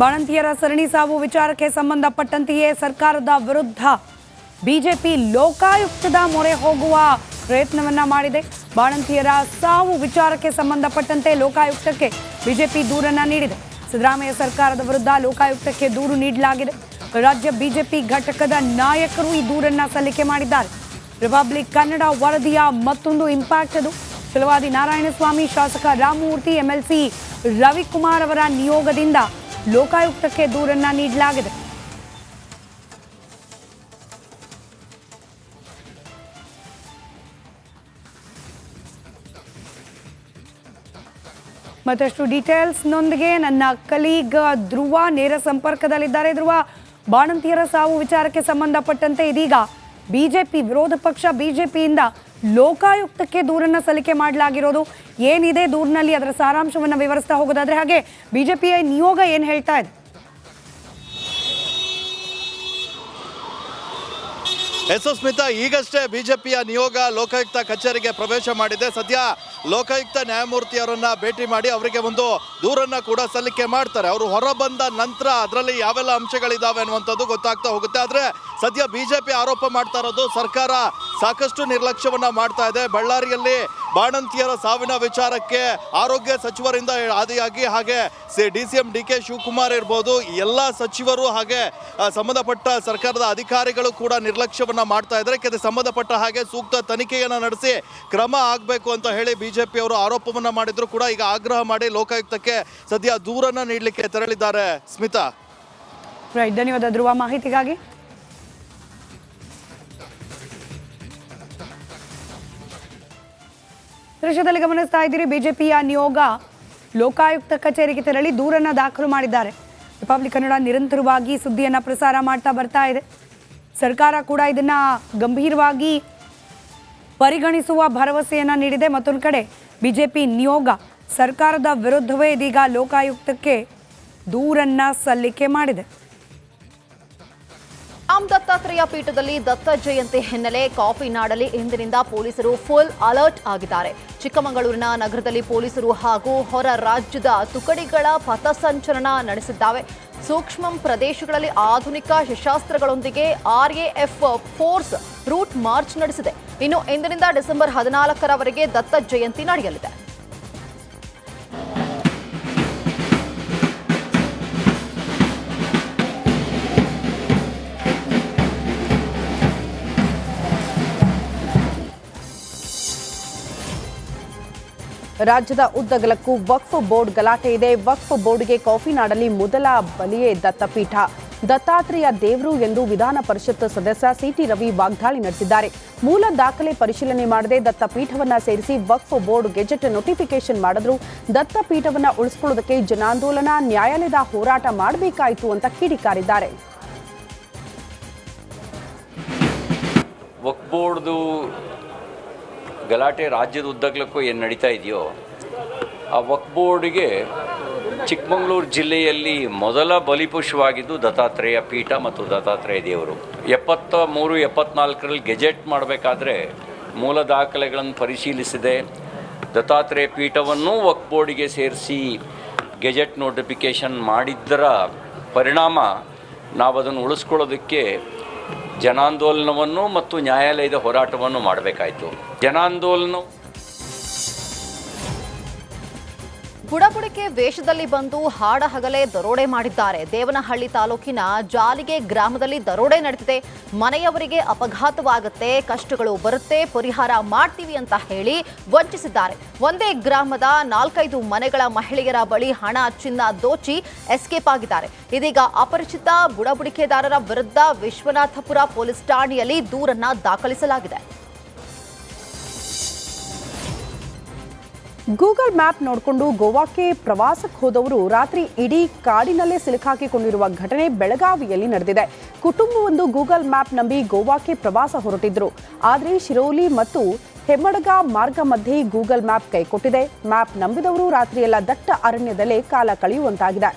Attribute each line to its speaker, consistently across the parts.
Speaker 1: ಬಾಣಂತಿಯರ ಸರಣಿ ಸಾವು ವಿಚಾರಕ್ಕೆ ಸಂಬಂಧಪಟ್ಟಂತೆಯೇ ಸರ್ಕಾರದ ವಿರುದ್ಧ ಬಿಜೆಪಿ ಲೋಕಾಯುಕ್ತದ ಮೊರೆ ಹೋಗುವ ಪ್ರಯತ್ನವನ್ನ ಮಾಡಿದೆ. ಬಾಣಂತಿಯರ ಸಾವು ವಿಚಾರಕ್ಕೆ ಸಂಬಂಧಪಟ್ಟಂತೆ ಲೋಕಾಯುಕ್ತಕ್ಕೆ ಬಿಜೆಪಿ ದೂರನ್ನ ನೀಡಿದೆ. ಸಿದ್ದರಾಮಯ್ಯ ಸರ್ಕಾರದ ವಿರುದ್ಧ ಲೋಕಾಯುಕ್ತಕ್ಕೆ ದೂರು ನೀಡಲಾಗಿದೆ. ರಾಜ್ಯ ಬಿಜೆಪಿ ಘಟಕದ ನಾಯಕರು ಈ ದೂರನ್ನ ಸಲ್ಲಿಕೆ ಮಾಡಿದ್ದಾರೆ. ರಿಪಬ್ಲಿಕ್ ಕನ್ನಡ ವರದಿಯ ಮತ್ತೊಂದು ಇಂಪ್ಯಾಕ್ಟ್ ಅದು. ಛಲವಾದಿ ನಾರಾಯಣಸ್ವಾಮಿ, ಶಾಸಕ ರಾಮಮೂರ್ತಿ, ಎಂಎಲ್ಸಿ ರವಿಕುಮಾರ್ ಅವರ ನಿಯೋಗದಿಂದ ಲೋಕಾಯುಕ್ತಕ್ಕೆ ದೂರನ್ನ ನೀಡಲಾಗಿದೆ. ಮತ್ತಷ್ಟು ಡೀಟೇಲ್ಸ್ನೊಂದಿಗೆ ನನ್ನ ಕಲೀಗ್ ಧ್ರುವ ನೇರ ಸಂಪರ್ಕದಲ್ಲಿದ್ದಾರೆ. ಧ್ರುವ, ಬಾಣಂತಿಯರ ಸಾವು ವಿಚಾರಕ್ಕೆ ಸಂಬಂಧಪಟ್ಟಂತೆ ಇದೀಗ ಬಿಜೆಪಿ ವಿರೋಧ ಪಕ್ಷ ಬಿಜೆಪಿಯಿಂದ ಲೋಕಾಯುಕ್ತಕ್ಕೆ ದೂರನ್ನ ಸಲ್ಲಿಕೆ ಮಾಡಲಾಗಿರೋದು ಏನಿದೆ ದೂರಿನಲ್ಲಿ, ಅದರ ಸಾರಾಂಶವನ್ನು ವಿವರಿಸ್ತಾ ಹೋಗೋದಾದ್ರೆ, ಹಾಗೆ ಬಿಜೆಪಿಯ ನಿಯೋಗ ಏನು ಹೇಳ್ತಾ ಇದೆ?
Speaker 2: ಸ್ಮಿತಾ, ಈಗಷ್ಟೇ ಬಿಜೆಪಿಯ ನಿಯೋಗ ಲೋಕಾಯುಕ್ತ ಕಚೇರಿಗೆ ಪ್ರವೇಶ ಮಾಡಿದೆ. ಸದ್ಯ ಲೋಕಾಯುಕ್ತ ನ್ಯಾಯಮೂರ್ತಿಯವರನ್ನ ಭೇಟಿ ಮಾಡಿ ಅವರಿಗೆ ಒಂದು ದೂರನ್ನ ಕೂಡ ಸಲ್ಲಿಕೆ ಮಾಡ್ತಾರೆ. ಅವರು ಹೊರ ಬಂದ ನಂತರ ಅದರಲ್ಲಿ ಯಾವೆಲ್ಲ ಅಂಶಗಳಿದಾವೆ ಅನ್ನುವಂಥದ್ದು ಗೊತ್ತಾಗ್ತಾ ಹೋಗುತ್ತೆ. ಆದರೆ ಸದ್ಯ ಬಿಜೆಪಿ ಆರೋಪ ಮಾಡ್ತಾ ಇರೋದು ಸರ್ಕಾರ ಸಾಕಷ್ಟು ನಿರ್ಲಕ್ಷ್ಯವನ್ನ ಮಾಡ್ತಾ ಇದೆ. ಬಳ್ಳಾರಿಯಲ್ಲಿ ಬಾಣಂತಿಯರ ಸಾವಿನ ವಿಚಾರಕ್ಕೆ ಆರೋಗ್ಯ ಸಚಿವರಿಂದ ಆದಿಯಾಗಿ, ಹಾಗೆ DCM DK ಶಿವಕುಮಾರ್ ಇರ್ಬೋದು, ಎಲ್ಲ ಸಚಿವರು ಹಾಗೆ ಸಂಬಂಧಪಟ್ಟ ಸರ್ಕಾರದ ಅಧಿಕಾರಿಗಳು ಕೂಡ ನಿರ್ಲಕ್ಷ್ಯವನ್ನ ಮಾಡ್ತಾ ಇದ್ದಾರೆ. ಇದಕ್ಕೆ ಸಂಬಂಧಪಟ್ಟ ಹಾಗೆ ಸೂಕ್ತ ತನಿಖೆಯನ್ನು ನಡೆಸಿ ಕ್ರಮ ಆಗಬೇಕು ಅಂತ ಹೇಳಿ ಬಿಜೆಪಿ ಅವರು ಆರೋಪವನ್ನ ಮಾಡಿದ್ರು ಕೂಡ ಈಗ ಆಗ್ರಹ ಮಾಡಿ ಲೋಕಾಯುಕ್ತಕ್ಕೆ ಸದ್ಯ ದೂರನ್ನ ನೀಡಲಿಕ್ಕೆ ತೆರಳಿದ್ದಾರೆ. ಸ್ಮಿತಾ,
Speaker 1: ಧನ್ಯವಾದ ಧ್ರುವ ಮಾಹಿತಿಗಾಗಿ. ದೃಶ್ಯದಲ್ಲಿ ಗಮನಿಸ್ತಾ ಇದ್ದೀರಿ, ಬಿಜೆಪಿಯ ನಿಯೋಗ ಲೋಕಾಯುಕ್ತ ಕಚೇರಿಗೆ ತೆರಳಿ ದೂರನ್ನ ದಾಖಲು ಮಾಡಿದ್ದಾರೆ. ರಿಪಬ್ಲಿಕ್ ಕನ್ನಡ ನಿರಂತರವಾಗಿ ಸುದ್ದಿಯನ್ನ ಪ್ರಸಾರ ಮಾಡ್ತಾ ಬರ್ತಾ ಇದೆ. ಸರ್ಕಾರ ಕೂಡ ಇದನ್ನ ಗಂಭೀರವಾಗಿ ಪರಿಗಣಿಸುವ ಭರವಸೆಯನ್ನ ನೀಡಿದೆ. ಮತ್ತೊಂದು ಕಡೆ ಬಿಜೆಪಿ ನಿಯೋಗ ಸರ್ಕಾರದ ವಿರುದ್ಧವೇ ಇದೀಗ ಲೋಕಾಯುಕ್ತಕ್ಕೆ ದೂರನ್ನ ಸಲ್ಲಿಕೆ ಮಾಡಿದೆ.
Speaker 3: ರಾಮ್ ದತ್ತಾತ್ರೇಯ ಪೀಠದಲ್ಲಿ ದತ್ತ ಜಯಂತಿ ಹಿನ್ನೆಲೆ ಕಾಫಿ ನಾಡಲ್ಲಿ ಇಂದಿನಿಂದ ಪೊಲೀಸರು ಫುಲ್ ಅಲರ್ಟ್ ಆಗಿದ್ದಾರೆ. ಚಿಕ್ಕಮಗಳೂರಿನ ನಗರದಲ್ಲಿ ಪೊಲೀಸರು ಹಾಗೂ ಹೊರ ರಾಜ್ಯದ ತುಕಡಿಗಳ ಪಥಸಂಚಲನ ನಡೆಸಿದ್ದಾವೆ. ಸೂಕ್ಷ್ಮ ಪ್ರದೇಶಗಳಲ್ಲಿ ಆಧುನಿಕ ಶಸ್ತ್ರಾಸ್ತ್ರಗಳೊಂದಿಗೆ RAF ಫೋರ್ಸ್ ರೂಟ್ ಮಾರ್ಚ್ ನಡೆಸಿದೆ. ಇನ್ನು ಇಂದಿನಿಂದ ಡಿಸೆಂಬರ್ 14ರವರೆಗೆ ದತ್ತ ಜಯಂತಿ ನಡೆಯಲಿದೆ. ರಾಜ್ಯದ ಉದ್ದಗಲಕ್ಕೂ ವಕ್ಫ್ ಬೋರ್ಡ್ ಗಲಾಟೆ ಇದೆ. ವಕ್ಫ್ ಬೋರ್ಡ್ಗೆ ಕಾಫಿ ನಾಡಲ್ಲಿ ಮೊದಲ ಬಲಿಯೇ ದತ್ತಪೀಠ. ದತ್ತಾತ್ರೇಯ ದೇವರು ಎಂದು ವಿಧಾನ ಪರಿಷತ್ ಸದಸ್ಯ CT ರವಿ ವಾಗ್ದಾಳಿ ನಡೆಸಿದ್ದಾರೆ. ಮೂಲ ದಾಖಲೆ ಪರಿಶೀಲನೆ ಮಾಡದೆ ದತ್ತಪೀಠವನ್ನ ಸೇರಿಸಿ ವಕ್ಫ್ ಬೋರ್ಡ್ ಗೆಜೆಟ್ ನೋಟಿಫಿಕೇಶನ್ ಮಾಡಿದ್ರು. ದತ್ತಪೀಠವನ್ನ ಉಳಿಸಿಕೊಳ್ಳೋದಕ್ಕೆ ಜನಾಂದೋಲನ, ನ್ಯಾಯಾಲಯದ ಹೋರಾಟ ಮಾಡಬೇಕಾಯಿತು ಅಂತ ಕಿಡಿಕಾರಿದ್ದಾರೆ.
Speaker 4: ವಕ್ಫ್ ಬೋರ್ಡ್ದು ಗಲಾಟೆ ರಾಜ್ಯದ ಉದ್ದಗಲಕ್ಕೂ ಏನು ನಡೀತಾ ಇದೆಯೋ, ಆ ವಕ್ಫ್ ಬೋರ್ಡ್ಗೆ ಚಿಕ್ಕಮಗಳೂರು ಜಿಲ್ಲೆಯಲ್ಲಿ ಮೊದಲ ಬಲಿಪುಷ್ಪವಾಗಿದ್ದು ದತ್ತಾತ್ರೇಯ ಪೀಠ ಮತ್ತು ದತ್ತಾತ್ರೇಯ ದೇವರು. 73-74ರಲ್ಲಿ ಗೆಜೆಟ್ ಮಾಡಬೇಕಾದ್ರೆ ಮೂಲ ದಾಖಲೆಗಳನ್ನು ಪರಿಶೀಲಿಸಿದೆ. ದತ್ತಾತ್ರೇಯ ಪೀಠವನ್ನು ವಕ್ಫ್ ಬೋರ್ಡಿಗೆ ಸೇರಿಸಿ ಗೆಜೆಟ್ ನೋಟಿಫಿಕೇಷನ್ ಮಾಡಿದ್ದರ ಪರಿಣಾಮ ನಾವು ಅದನ್ನು ಉಳಿಸ್ಕೊಳ್ಳೋದಕ್ಕೆ ಜನಾಂದೋಲನವನ್ನು ಮತ್ತು ನ್ಯಾಯಾಲಯದ ಹೋರಾಟವನ್ನು ಮಾಡಬೇಕಾಯಿತು. ಜನಾಂದೋಲನ
Speaker 3: ಬುಡಬುಡಿಕೆ ವೇಷದಲ್ಲಿ ಬಂದು ಹಾಡಹಗಲೇ ದರೋಡೆ ಮಾಡಿದ್ದಾರೆ. ದೇವನಹಳ್ಳಿ ತಾಲೂಕಿನ ಜಾಲಿಗೆ ಗ್ರಾಮದಲ್ಲಿ ದರೋಡೆ ನಡೆದಿದೆ. ಮನೆಯವರಿಗೆ ಅಪಘಾತವಾಗುತ್ತೆ, ಕಷ್ಟಗಳು ಬರುತ್ತೆ, ಪರಿಹಾರ ಮಾಡ್ತೀವಿ ಅಂತ ಹೇಳಿ ವಂಚಿಸಿದ್ದಾರೆ. ಒಂದೇ ಗ್ರಾಮದ 4-5 ಮನೆಗಳ ಮಹಿಳೆಯರ ಬಳಿ ಹಣ, ಚಿನ್ನ ದೋಚಿ ಎಸ್ಕೇಪ್ ಆಗಿದ್ದಾರೆ. ಇದೀಗ ಅಪರಿಚಿತ ಬುಡಬುಡಿಕೆದಾರರ ವಿರುದ್ಧ ವಿಶ್ವನಾಥಪುರ ಪೊಲೀಸ್ ಠಾಣೆಯಲ್ಲಿ ದೂರನ್ನ ದಾಖಲಿಸಲಾಗಿದೆ.
Speaker 5: ಗೂಗಲ್ ಮ್ಯಾಪ್ ನೋಡಿಕೊಂಡು ಗೋವಾಕ್ಕೆ ಪ್ರವಾಸಕ್ಕೆ ಹೋದವರು ರಾತ್ರಿ ಇಡೀ ಕಾಡಿನಲ್ಲೇ ಸಿಲುಕಾಕಿಕೊಂಡಿರುವ ಘಟನೆ ಬೆಳಗಾವಿಯಲ್ಲಿ ನಡೆದಿದೆ. ಕುಟುಂಬವೊಂದು ಗೂಗಲ್ ಮ್ಯಾಪ್ ನಂಬಿ ಗೋವಾಕ್ಕೆ ಪ್ರವಾಸ ಹೊರಟಿದ್ರು. ಆದರೆ ಶಿರೋಲಿ ಮತ್ತು ಹೆಮ್ಮಡಗ ಮಾರ್ಗ ಮಧ್ಯೆ ಗೂಗಲ್ ಮ್ಯಾಪ್ ಕೈಕೊಟ್ಟಿದೆ. ಮ್ಯಾಪ್ ನಂಬಿದವರು ರಾತ್ರಿಯೆಲ್ಲ ದಟ್ಟ ಅರಣ್ಯದಲ್ಲೇ ಕಾಲ ಕಳೆಯುವಂತಾಗಿದೆ.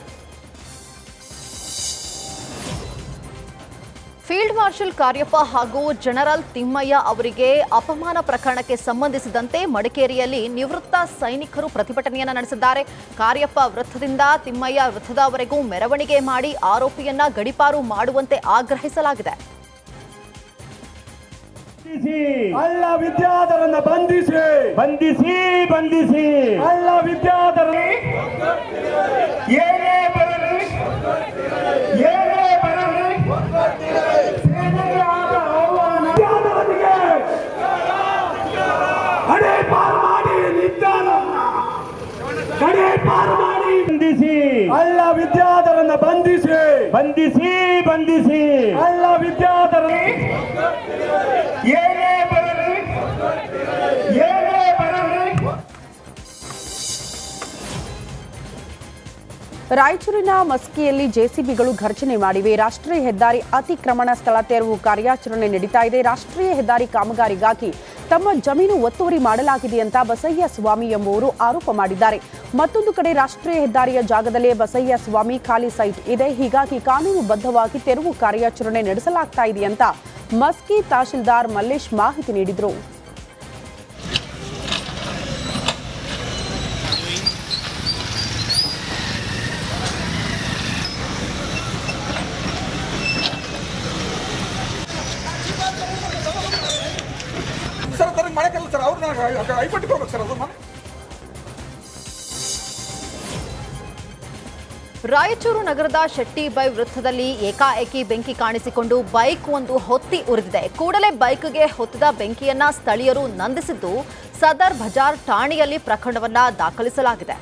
Speaker 3: ಫೀಲ್ಡ್ ಮಾರ್ಷಲ್ ಕಾರ್ಯಪ್ಪ ಹಾಗೂ ಜನರಲ್ ತಿಮ್ಮಯ್ಯ ಅವರಿಗೆ ಅಪಮಾನ ಪ್ರಕರಣಕ್ಕೆ ಸಂಬಂಧಿಸಿದಂತೆ ಮಡಿಕೇರಿಯಲ್ಲಿ ನಿವೃತ್ತ ಸೈನಿಕರು ಪ್ರತಿಭಟನೆಯನ್ನ ನಡೆಸಿದ್ದಾರೆ. ಕಾರ್ಯಪ್ಪ ವೃತ್ತದಿಂದ ತಿಮ್ಮಯ್ಯ ವೃತ್ತದವರೆಗೂ ಮೆರವಣಿಗೆ ಮಾಡಿ ಆರೋಪಿಯನ್ನ ಗಡೀಪಾರು ಮಾಡುವಂತೆ ಆಗ್ರಹಿಸಲಾಗಿದೆ.
Speaker 6: ಅಲ್ಲ ವಿದ್ಯಾಧರನ್ನ ಬಂಧಿಸಿ ಬಂಧಿಸಿ ಬಂಧಿಸಿ ಅಲ್ಲ ವಿದ್ಯಾಧರ ಏನೇ ಬರಲಿ ಏನೇ ಬರಲಿ ವಿದ್ಯಾಧರನಿಗೆ ಕಡೆ ಪಾರು ಮಾಡಿ ನಿದ್ದಾನನ್ನ ಕಡೆ ಪಾರು ಮಾಡಿ ಬಂಧಿಸಿ ಅಲ್ಲ ವಿದ್ಯಾಧರನ್ನ ಬಂಧಿಸಿ ಬಂಧಿಸಿ ಬಂಧಿಸಿ ಅಲ್ಲ ವಿದ್ಯಾಧರ ಏನೇ ಬರಲಿ ಏನೇ ಬರಲಿ.
Speaker 5: ರಾಯಚೂರಿನ ಮಸ್ಕಿಯಲ್ಲಿ ಜೆಸಿಬಿಗಳು ಘರ್ಷಣೆ ಮಾಡಿವೆ. ರಾಷ್ಟ್ರೀಯ ಹೆದ್ದಾರಿ ಅತಿಕ್ರಮಣ ಸ್ಥಳ ತೆರವು ಕಾರ್ಯಾಚರಣೆ ನಡೀತಾ ಇದೆ. ರಾಷ್ಟ್ರೀಯ ಹೆದ್ದಾರಿ ಕಾಮಗಾರಿಗಾಗಿ ತಮ್ಮ ಜಮೀನು ಒತ್ತುವರಿ ಮಾಡಲಾಗಿದೆ ಅಂತ ಬಸಯ್ಯ ಸ್ವಾಮಿ ಎಂಬುವರು ಆರೋಪ ಮಾಡಿದ್ದಾರೆ. ಮತ್ತೊಂದು ಕಡೆ ರಾಷ್ಟ್ರೀಯ ಹೆದ್ದಾರಿಯ ಜಾಗದಲ್ಲೇ ಬಸಯ್ಯ ಸ್ವಾಮಿ ಖಾಲಿ ಸೈಟ್ ಇದೆ. ಹೀಗಾಗಿ ಕಾನೂನುಬದ್ಧವಾಗಿ ತೆರವು ಕಾರ್ಯಾಚರಣೆ ನಡೆಸಲಾಗ್ತಾ ಇದೆ ಅಂತ ಮಸ್ಕಿ ತಹಶೀಲ್ದಾರ್ ಮಲ್ಲೇಶ್ ಮಾಹಿತಿ ನೀಡಿದರು.
Speaker 3: ರಾಯಚೂರು ನಗರದ ಶೆಟ್ಟಿಬೈ ವೃತ್ತದಲ್ಲಿ ಏಕಾಏಕಿ ಬೆಂಕಿ ಕಾಣಿಸಿಕೊಂಡು ಬೈಕ್ ಒಂದು ಹೊತ್ತಿ ಉರಿದಿದೆ. ಕೂಡಲೇ ಬೈಕ್ಗೆ ಹೊತ್ತಿದ ಬೆಂಕಿಯನ್ನ ಸ್ಥಳೀಯರು ನಂದಿಸಿದ್ದು ಸದರ್ ಬಜಾರ್ ಠಾಣೆಯಲ್ಲಿ ಪ್ರಕರಣವನ್ನ ದಾಖಲಿಸಲಾಗಿದೆ.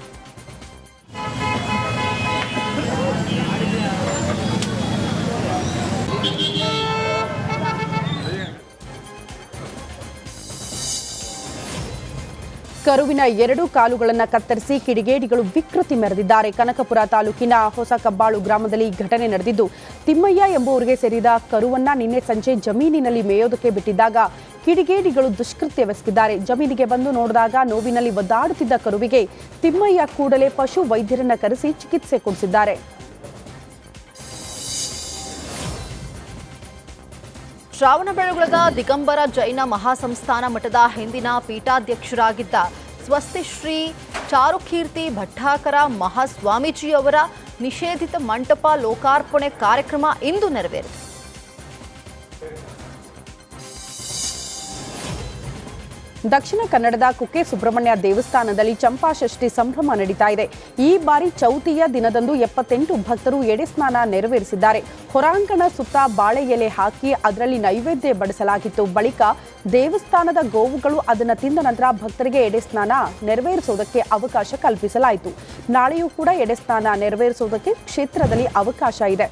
Speaker 3: ಕರುವಿನ 2 ಕಾಲುಗಳನ್ನು ಕತ್ತರಿಸಿ ಕಿಡಿಗೇಡಿಗಳು ವಿಕೃತಿ ಮೆರೆದಿದ್ದಾರೆ. ಕನಕಪುರ ತಾಲೂಕಿನ ಹೊಸ ಕಬ್ಬಾಳು ಗ್ರಾಮದಲ್ಲಿ ಘಟನೆ ನಡೆದಿದ್ದು, ತಿಮ್ಮಯ್ಯ ಎಂಬುವರಿಗೆ ಸೇರಿದ ಕರುವನ್ನ ನಿನ್ನೆ ಸಂಜೆ ಜಮೀನಿನಲ್ಲಿ ಮೇಯೋದಕ್ಕೆ ಬಿಟ್ಟಿದ್ದಾಗ ಕಿಡಿಗೇಡಿಗಳು ದುಷ್ಕೃತ್ಯವೆಸಗಿದ್ದಾರೆ. ಜಮೀನಿಗೆ ಬಂದು ನೋಡಿದಾಗ ನೋವಿನಲ್ಲಿ ಒದ್ದಾಡುತ್ತಿದ್ದ ಕರುವಿಗೆ ತಿಮ್ಮಯ್ಯ ಕೂಡಲೇ ಪಶು ವೈದ್ಯರನ್ನ ಕರೆಸಿ ಚಿಕಿತ್ಸೆ ಕೊಡಿಸಿದ್ದಾರೆ. ಶ್ರಾವಣಬೆಳಗೊಳದ ದಿಗಂಬರ ಜೈನ ಮಹಾಸಂಸ್ಥಾನ ಮಠದ ಹಿಂದಿನ ಪೀಠಾಧ್ಯಕ್ಷರಾಗಿದ್ದ ಸ್ವಸ್ತಿಶ್ರೀ ಚಾರುಕೀರ್ತಿ ಭಟ್ಟಾಕರ ಮಹಾಸ್ವಾಮೀಜಿಯವರ ನಿಷೇಧಿತ ಮಂಟಪ ಲೋಕಾರ್ಪಣೆ ಕಾರ್ಯಕ್ರಮ ಇಂದು ನೆರವೇರಿತು.
Speaker 5: ದಕ್ಷಿಣ ಕನ್ನಡದ ಕುಕ್ಕೆ ಸುಬ್ರಹ್ಮಣ್ಯ ದೇವಸ್ಥಾನದಲ್ಲಿ ಚಂಪಾಷಷ್ಠಿ ಸಂಭ್ರಮ ನಡೀತಾ ಇದೆ. ಈ ಬಾರಿ ಚೌತಿಯ ದಿನದಂದು 78 ಭಕ್ತರು ಎಡೆ ಸ್ನಾನ ನೆರವೇರಿಸಿದ್ದಾರೆ. ಹೊರಾಂಗಣ ಸುತ್ತ ಬಾಳೆ ಎಲೆ ಹಾಕಿ ಅದರಲ್ಲಿ ನೈವೇದ್ಯ ಬಡಿಸಲಾಗಿತ್ತು. ಬಳಿಕ ದೇವಸ್ಥಾನದ ಗೋವುಗಳು ಅದನ್ನು ತಿಂದ ನಂತರ ಭಕ್ತರಿಗೆ ಎಡೆ ಸ್ನಾನ ನೆರವೇರಿಸುವುದಕ್ಕೆ ಅವಕಾಶ ಕಲ್ಪಿಸಲಾಯಿತು. ನಾಳೆಯೂ ಕೂಡ ಎಡೆ ಸ್ನಾನ ನೆರವೇರಿಸುವುದಕ್ಕೆ ಕ್ಷೇತ್ರದಲ್ಲಿ ಅವಕಾಶ ಇದೆ.